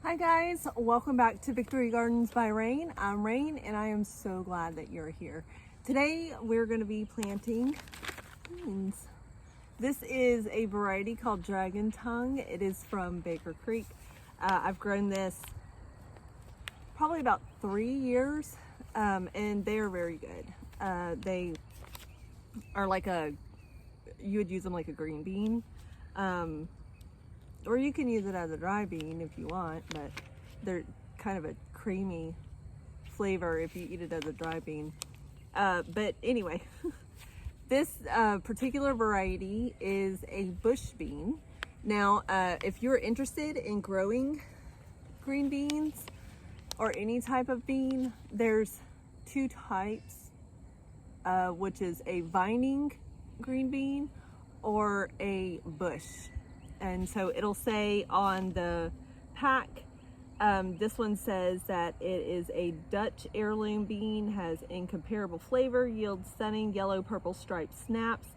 Hi guys, welcome back to Victory Gardens by Rain. I'm Rain and I am so glad that you're here. Today we're going to be planting beans. This is a variety called Dragon Tongue. It is from Baker Creek. I've grown this probably about 3 years and they are very good. They are like you would use them like a green bean. Or you can use it as a dry bean if you want, but they're kind of a creamy flavor if you eat it as a dry bean. But anyway, this particular variety is a bush bean. Now, if you're interested in growing green beans or any type of bean, there's two types, which is a vining green bean or a bush. And so it'll say on the pack, this one says that it is a Dutch heirloom bean, has incomparable flavor, yields stunning yellow purple striped snaps,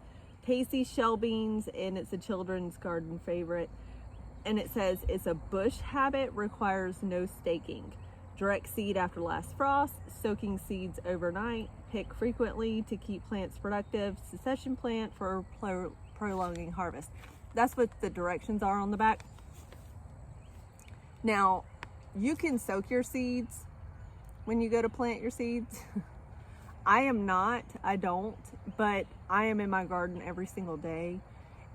tasty shell beans, and it's a children's garden favorite. And it says it's a bush habit, requires no staking. Direct seed after last frost, soaking seeds overnight, pick frequently to keep plants productive, succession plant for prolonging harvest. That's what the directions are on the back. Now, you can soak your seeds when you go to plant your seeds. I don't, but I am in my garden every single day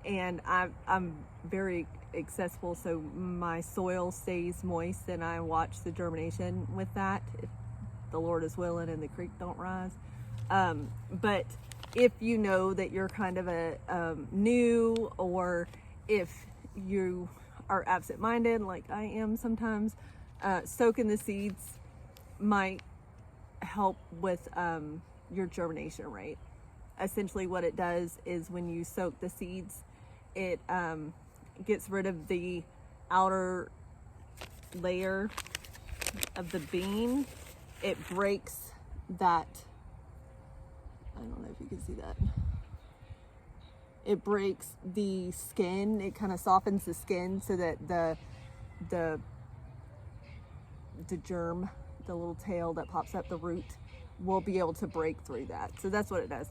and I'm very accessible, so my soil stays moist and I watch the germination with that, if the Lord is willing and the creek don't rise. But if you know that you're kind of a new, or if you are absent-minded like I am sometimes, soaking the seeds might help with your germination rate. Essentially what it does is when you soak the seeds, it gets rid of the outer layer of the bean. It breaks that, I don't know if you can see that. It breaks the skin. It kind of softens the skin so that the germ, the little tail that pops up the root, will be able to break through that. So that's what it does.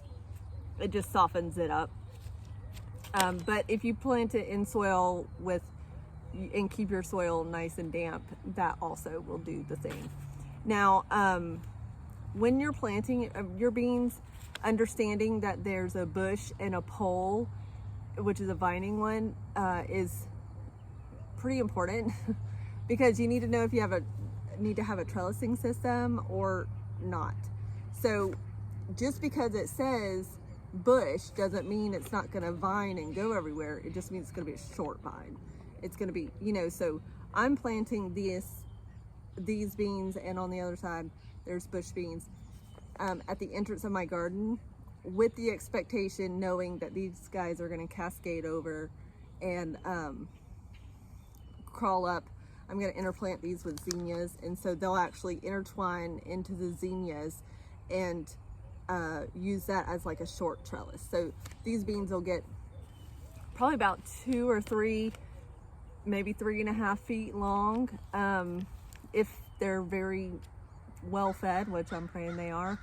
It just softens it up. But if you plant it in soil and keep your soil nice and damp, that also will do the same. Now, when you're planting your beans, understanding that there's a bush and a pole, which is a vining one, is pretty important because you need to know if you need to have a trellising system or not. So just because it says bush doesn't mean it's not going to vine and go everywhere. It just means it's going to be a short vine. It's going to be, so I'm planting these beans, and on the other side there's bush beans at the entrance of my garden, with the expectation, knowing that these guys are going to cascade over and crawl up. I'm going to interplant these with zinnias, and so they'll actually intertwine into the zinnias and use that as like a short trellis. So these beans will get probably about 2 or 3, maybe 3.5 feet long, if they're very well fed, which I'm praying they are.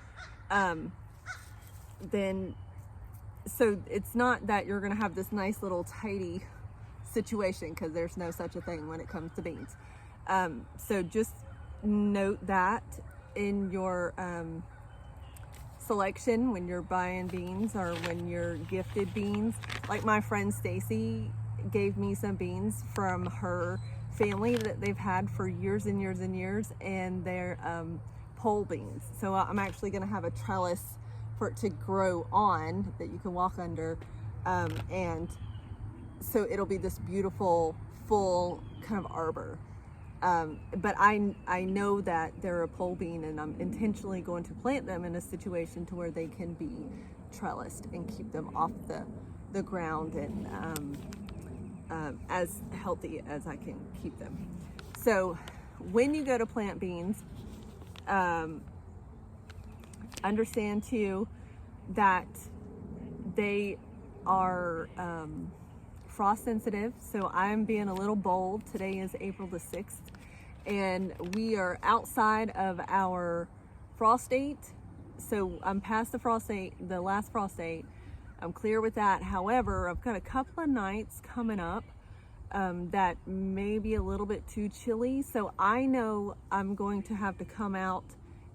Then so it's not that you're going to have this nice little tidy situation, because there's no such a thing when it comes to beans. So just note that in your selection when you're buying beans or when you're gifted beans. Like my friend Stacy gave me some beans from her family that they've had for years and years and years, and they're pole beans. So I'm actually going to have a trellis for it to grow on that you can walk under, and so it'll be this beautiful full kind of arbor. But I know that they're a pole bean, and I'm intentionally going to plant them in a situation to where they can be trellised and keep them off the ground and as healthy as I can keep them. So when you go to plant beans, understand too that they are frost sensitive. So I'm being a little bold. Today is April the 6th, and we are outside of our frost date. So I'm past the frost date, the last frost date. I'm clear with that. However, I've got a couple of nights coming up that may be a little bit too chilly. So I know I'm going to have to come out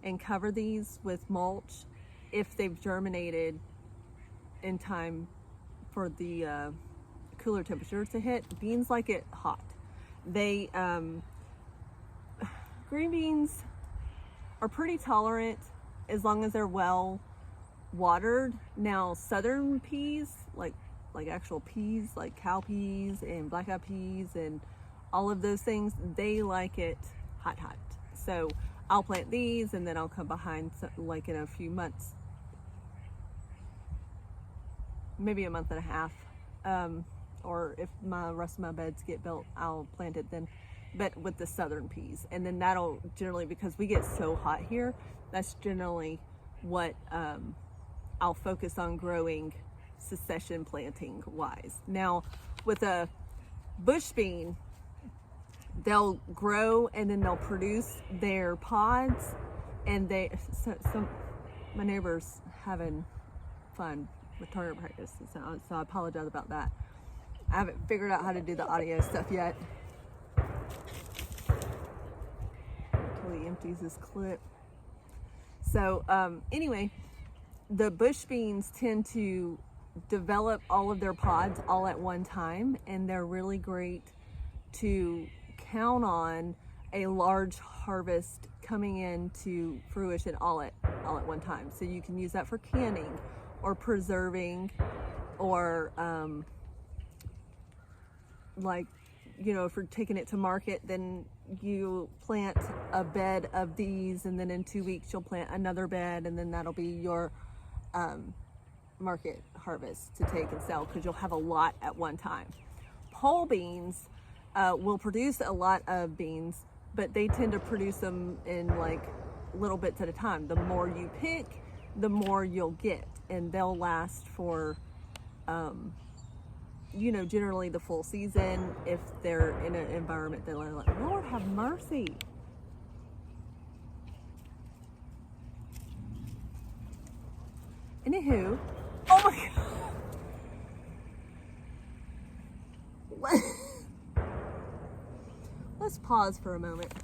and cover these with mulch if they've germinated in time for the cooler temperatures to hit. Beans like it hot. They, green beans are pretty tolerant as long as they're well watered. Now southern peas, like actual peas, like cow peas and black eyed peas and all of those things, they like it hot. So I'll plant these and then I'll come behind like in a few months, maybe a month and a half, or if my rest of my beds get built, I'll plant it then, but with the southern peas. And then that'll generally, because we get so hot here, that's generally what I'll focus on growing succession planting wise. Now with a bush bean, they'll grow and then they'll produce their pods, and my neighbor's having fun with target practice, so I apologize about that. I haven't figured out how to do the audio stuff yet until he empties his clip. So anyway, the bush beans tend to develop all of their pods all at one time, and they're really great to count on a large harvest coming into fruition all at one time. So you can use that for canning or preserving, or like, you know, if you're taking it to market, then you plant a bed of these, and then in 2 weeks you'll plant another bed, and then that'll be your market harvest to take and sell, because you'll have a lot at one time. Pole beans will produce a lot of beans, but they tend to produce them in like little bits at a time. The more you pick, the more you'll get, and they'll last for you know, generally the full season if they're in an environment that, like, Lord have mercy. Anywho, oh my God. Let's pause for a moment.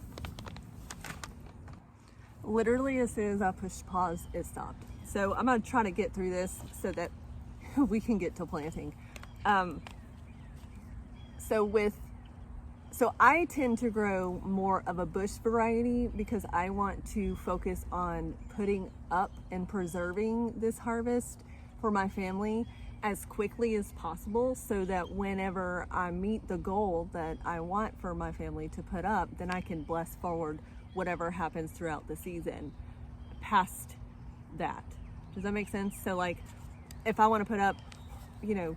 Literally as soon as I pushed pause, it stopped. So I'm gonna try to get through this so that we can get to planting. So I tend to grow more of a bush variety because I want to focus on putting up and preserving this harvest for my family as quickly as possible, so that whenever I meet the goal that I want for my family to put up, then I can bless forward whatever happens throughout the season past that. Does that make sense? So like, if I want to put up, you know,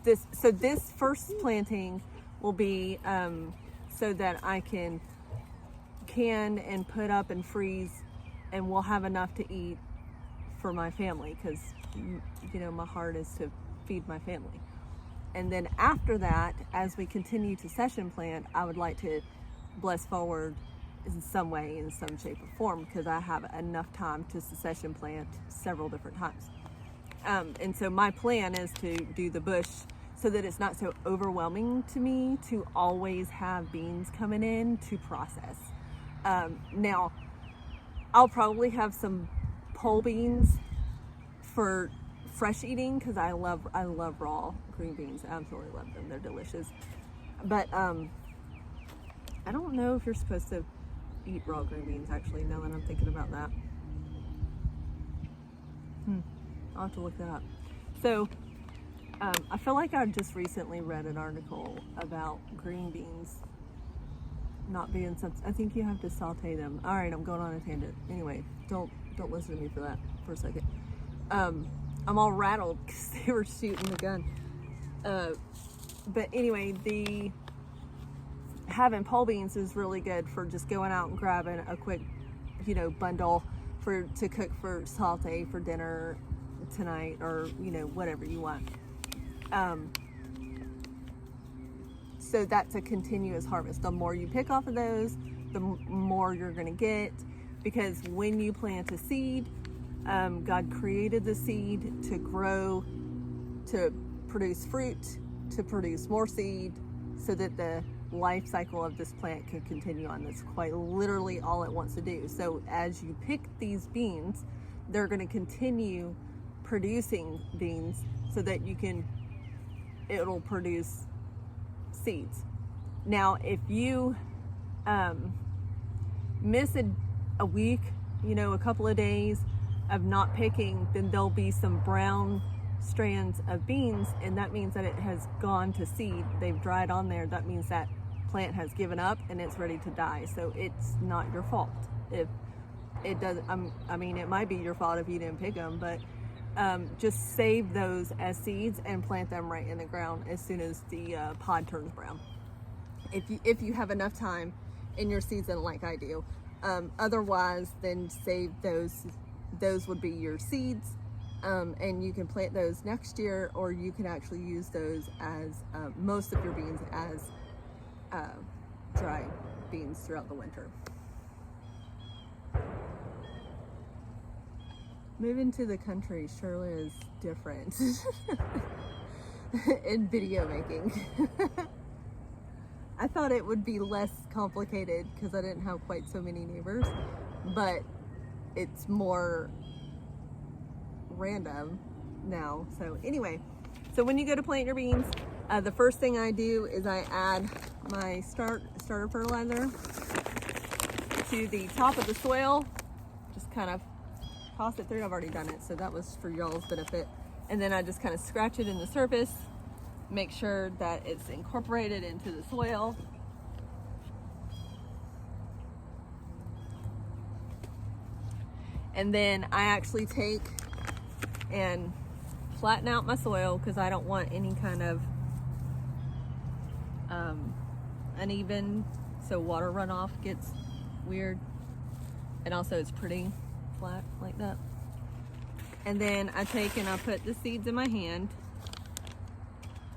this first planting will be so that I can and put up and freeze, and we'll have enough to eat for my family, because, you know, my heart is to feed my family. And then after that, as we continue to session plant, I would like to bless forward in some way, in some shape or form, because I have enough time to succession plant several different times. And so my plan is to do the bush so that it's not so overwhelming to me to always have beans coming in to process. Now, I'll probably have some pole beans for fresh eating, because I love raw green beans. I absolutely love them. They're delicious. But I don't know if you're supposed to eat raw green beans, actually, now that I'm thinking about that. I'll have to look that up. So I feel like I just recently read an article about green beans not being something. I think you have to saute them. All right, I'm going on a tangent. Anyway, don't listen to me for that for a second. I'm all rattled because they were shooting the gun. But anyway, having pole beans is really good for just going out and grabbing a quick, you know, bundle to cook for saute for dinner tonight, or, you know, whatever you want. So that's a continuous harvest. The more you pick off of those, the more you're going to get, because when you plant a seed, God created the seed to grow, to produce fruit, to produce more seed, so that the life cycle of this plant can continue on. That's quite literally all it wants to do. So as you pick these beans, they're going to continue producing beans so that it'll produce seeds. Now, if you miss a week, a couple of days of not picking, then there'll be some brown strands of beans, and that means that it has gone to seed. They've dried on there. That means that plant has given up and it's ready to die. So it's not your fault if it doesn't. It might be your fault if you didn't pick them, but just save those as seeds and plant them right in the ground as soon as the pod turns brown. If you have enough time in your season, like I do. Otherwise, then save those. Those would be your seeds, and you can plant those next year, or you can actually use those as most of your beans as dry beans throughout the winter. Moving to the country surely is different in video making. I thought it would be less complicated because I didn't have quite so many neighbors, but it's more random now. So anyway, so when you go to plant your beans, the first thing I do is I add my starter fertilizer to the top of the soil. Just kind of toss it through. I've already done it, so that was for y'all's benefit. And then I just kind of scratch it in the surface, make sure that it's incorporated into the soil. And then I actually take and flatten out my soil because I don't want any kind of uneven, so water runoff gets weird. And also it's pretty flat like that. And then I take and I put the seeds in my hand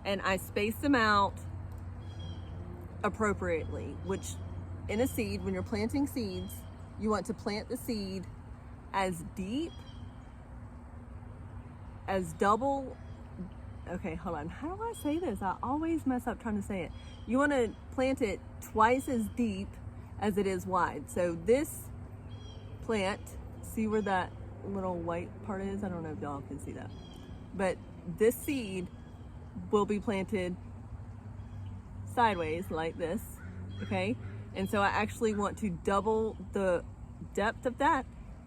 and I space them out appropriately, which in a seed, when you're planting seeds, you want to plant the seed as deep as okay, hold on. How do I say this? I always mess up trying to say it. You want to plant it twice as deep as it is wide. So this plant, see where that little white part is? I don't know if y'all can see that. But this seed will be planted sideways like this, okay? And so I actually want to double the depth of that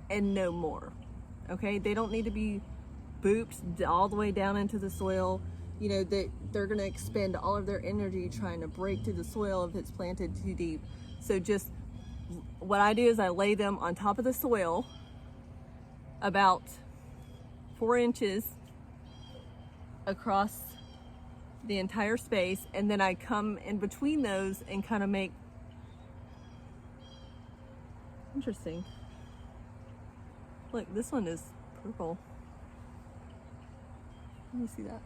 and no more, okay? They don't need to be booped all the way down into the soil. They're gonna expend all of their energy trying to break through the soil if it's planted too deep. So just what I do is I lay them on top of the soil about 4 inches across the entire space, and then I come in between those and kind of make, interesting, look, this one is purple. Let me see that.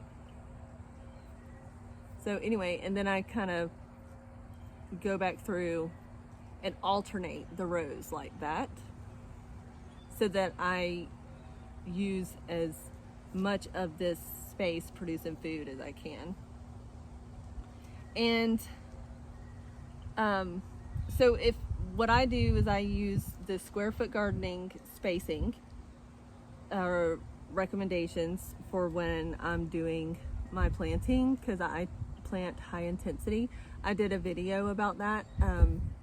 So anyway, and then I kind of go back through and alternate the rows like that so that I use as much of this space producing food as I can. And so what I do is I use the square foot gardening spacing recommendations for when I'm doing my planting, because I plant high intensity. I did a video about that.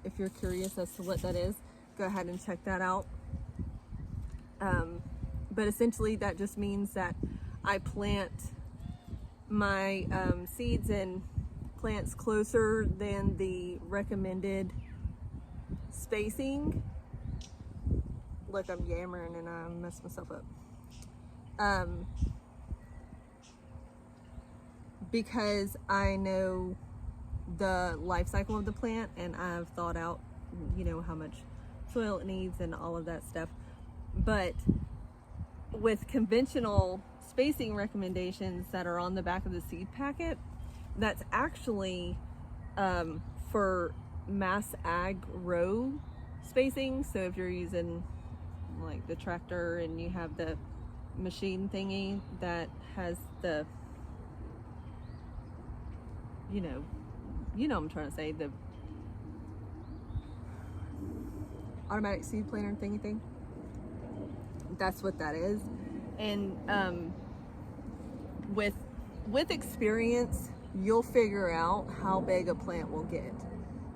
If you're curious as to what that is, go ahead and check that out. But essentially that just means that I plant my seeds in plants closer than the recommended spacing. Look, I'm yammering and I messed myself up. Because I know the life cycle of the plant and I've thought out, how much soil it needs and all of that stuff. But with conventional spacing recommendations that are on the back of the seed packet, that's actually for mass ag row spacing. So if you're using like the tractor and you have the machine thingy that has the, you know what I'm trying to say, the automatic seed planter thingy thing. That's what that is. And with experience, you'll figure out how big a plant will get.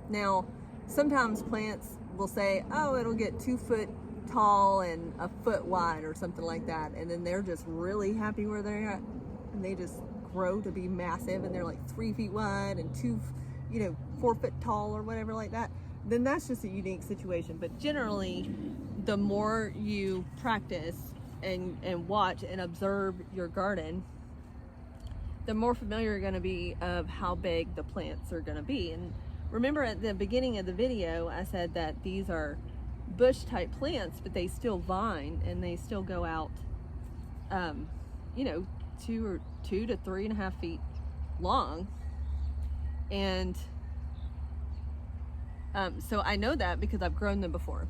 Now, sometimes plants will say, oh, it'll get 2 foot tall and a foot wide or something like that, and then they're just really happy where they're at, and they just grow to be massive, and they're like 3 feet wide and 4 foot tall or whatever like that. Then that's just a unique situation. But generally, the more you practice and watch and observe your garden, the more familiar you're going to be of how big the plants are going to be. And remember, at the beginning of the video, I said that these are bush type plants, but they still vine and they still go out 2 to 3.5 feet long. And so I know that because I've grown them before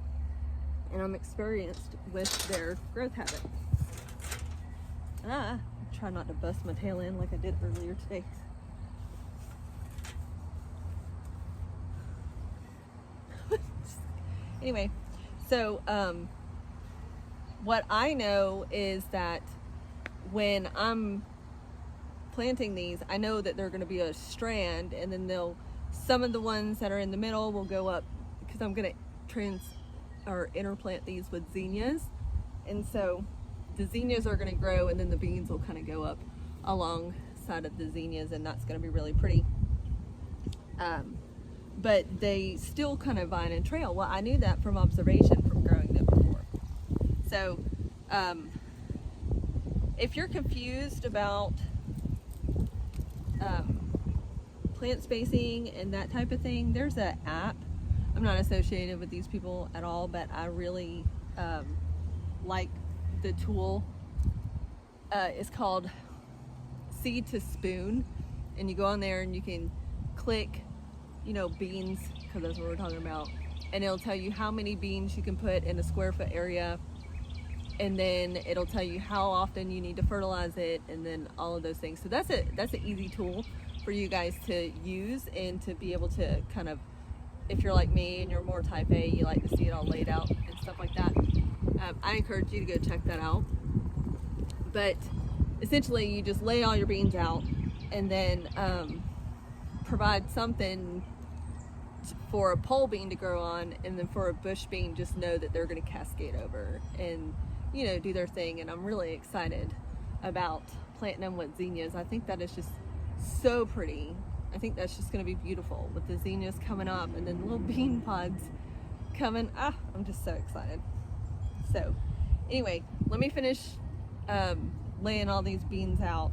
and I'm experienced with their growth habit. Try not to bust my tail in like I did earlier today. Anyway, so what I know is that when I'm planting these, I know that they're going to be a strand, and then some of the ones that are in the middle will go up, because I'm going to interplant these with zinnias, and so the zinnias are going to grow, and then the beans will kind of go up alongside of the zinnias, and that's going to be really pretty. But they still kind of vine and trail. Well, I knew that from observation from growing them before. So if you're confused about plant spacing and that type of thing, there's an app. I'm not associated with these people at all, but I really like the tool. It's called Seed to Spoon, and you go on there and you can click, beans, because that's what we're talking about, and it'll tell you how many beans you can put in a square foot area, and then it'll tell you how often you need to fertilize it, and then all of those things. So that's an easy tool for you guys to use and to be able to kind of, if you're like me and you're more type A, you like to see it all laid out and stuff like that, I encourage you to go check that out. But essentially, you just lay all your beans out and then provide something for a pole bean to grow on, and then for a bush bean, just know that they're going to cascade over and do their thing. And I'm really excited about planting them with zinnias. I think that is just so pretty. I think that's just going to be beautiful with the zinnias coming up and then little bean pods coming. I'm just so excited. So anyway, let me finish laying all these beans out,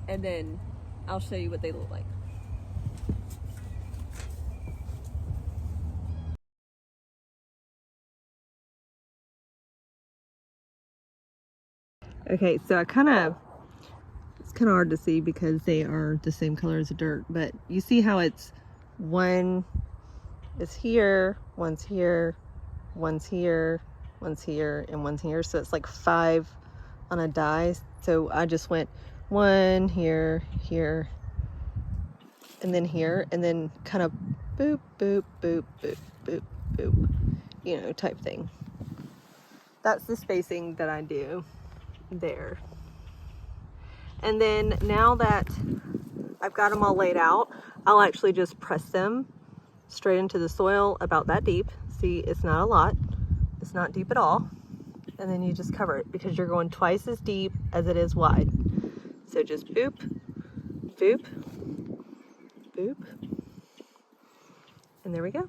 and then I'll show you what they look like. Okay, so it's kind of hard to see because they are the same color as the dirt, but you see how it's one is here, one's here, one's here, one's here, and one's here. So it's like 5 on a die. So I just went 1 here, here, and then here, and then kind of boop, boop, boop, boop, boop, boop, type thing. That's the spacing that I do there. And then now that I've got them all laid out, I'll actually just press them straight into the soil about that deep. See, it's not a lot. It's not deep at all. And then you just cover it, because you're going twice as deep as it is wide. So just boop, boop, boop. And there we go.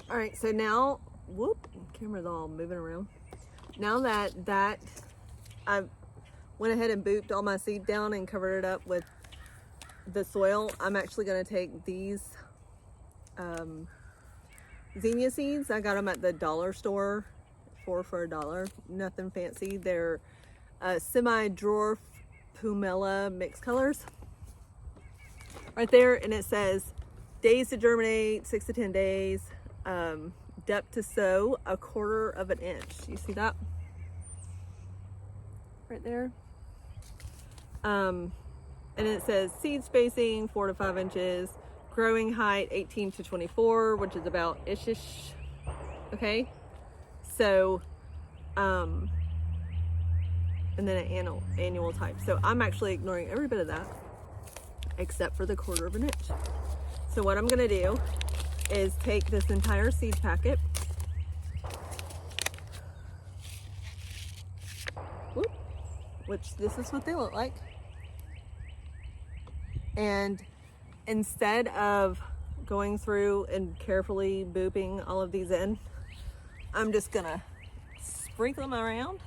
All right, so now, whoop, camera's all moving around. Now that I went ahead and booped all my seed down and covered it up with the soil, I'm actually gonna take these zinnia seeds. I got them at the dollar store, 4 for $1, nothing fancy. They're semi-dwarf pumila mixed colors. right there, and it says days to germinate, 6 to 10 days, depth to sow, 1/4 of an inch. You see that right there? And it says seed spacing 4 to 5 inches, growing height 18 to 24, which is about ish. Okay, so and then an annual type. So I'm actually ignoring every bit of that except for the 1/4 of an inch. So what I'm gonna do is take this entire seed packet, which this is what they look like, and instead of going through and carefully booping all of these in, I'm just gonna sprinkle them around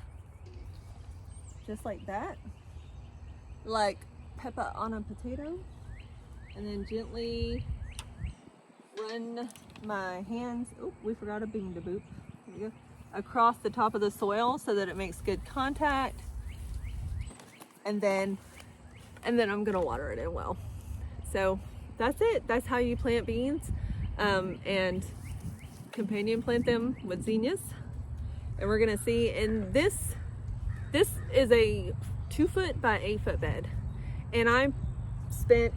just like that, like pepper on a potato, and then gently run my hands, oh, we forgot a bean to boop, there we go, across the top of the soil so that it makes good contact, and then I'm gonna water it in well. So that's it. That's how you plant beans, and companion plant them with zinnias. And we're gonna see, and this is a 2 foot by 8 foot bed, and I spent,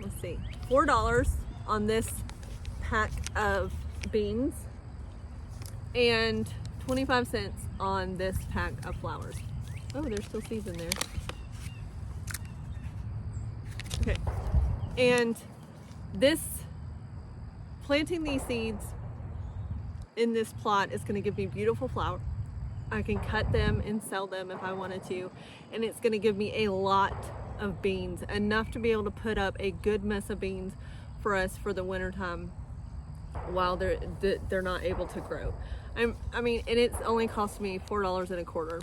let's see, $4 on this pack of beans and 25 cents on this pack of flowers. Oh, there's still seeds in there. Okay, and planting these seeds in this plot is going to give me beautiful flowers. I can cut them and sell them if I wanted to, and it's going to give me a lot of beans, enough to be able to put up a good mess of beans for us for the winter time while they're not able to grow. I mean, and it's only cost me $4.25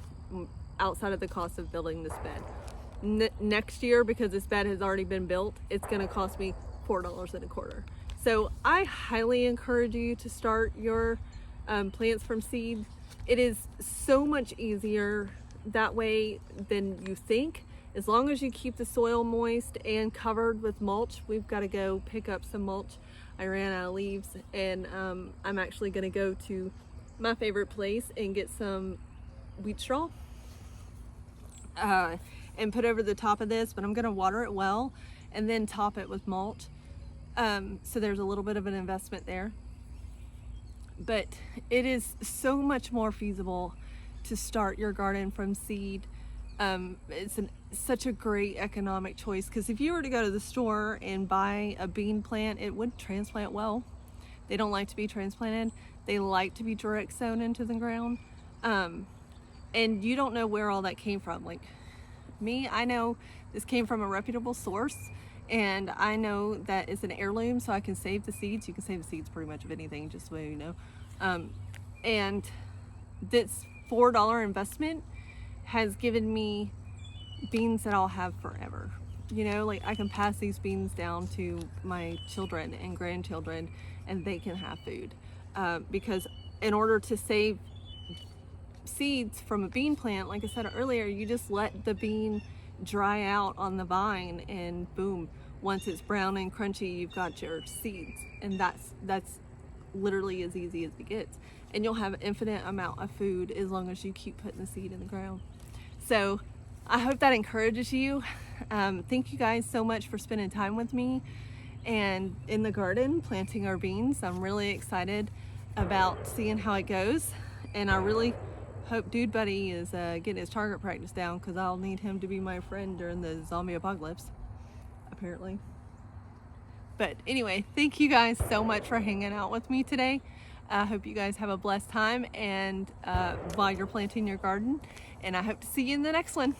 outside of the cost of building this bed. Next year, because this bed has already been built, it's going to cost me $4.25. So I highly encourage you to start your plants from seed. It is so much easier that way than you think, as long as you keep the soil moist and covered with mulch. We've got to go pick up some mulch. I ran out of leaves, and I'm actually going to go to my favorite place and get some wheat straw and put over the top of this, but I'm going to water it well and then top it with mulch. So there's a little bit of an investment there, but it is so much more feasible to start your garden from seed. It's such a great economic choice, because if you were to go to the store and buy a bean plant, it would transplant well. They don't like to be transplanted. They like to be direct sown into the ground. And you don't know where all that came from. Like me, I know this came from a reputable source, and I know that it's an heirloom, so I can save the seeds. You can save the seeds pretty much of anything, just so you know. And this $4 investment has given me beans that I'll have forever. You know, like I can pass these beans down to my children and grandchildren, and they can have food. Because in order to save seeds from a bean plant, like I said earlier, you just let the bean dry out on the vine, and boom, once it's brown and crunchy, you've got your seeds. And that's literally as easy as it gets, and you'll have an infinite amount of food as long as you keep putting the seed in the ground. So I hope that encourages you. Thank you guys so much for spending time with me and in the garden planting our beans. I'm really excited about seeing how it goes, and I really hope Dude Buddy is getting his target practice down, because I'll need him to be my friend during the zombie apocalypse, apparently. But anyway, thank you guys so much for hanging out with me today. I hope you guys have a blessed time and while you're planting your garden, and I hope to see you in the next one.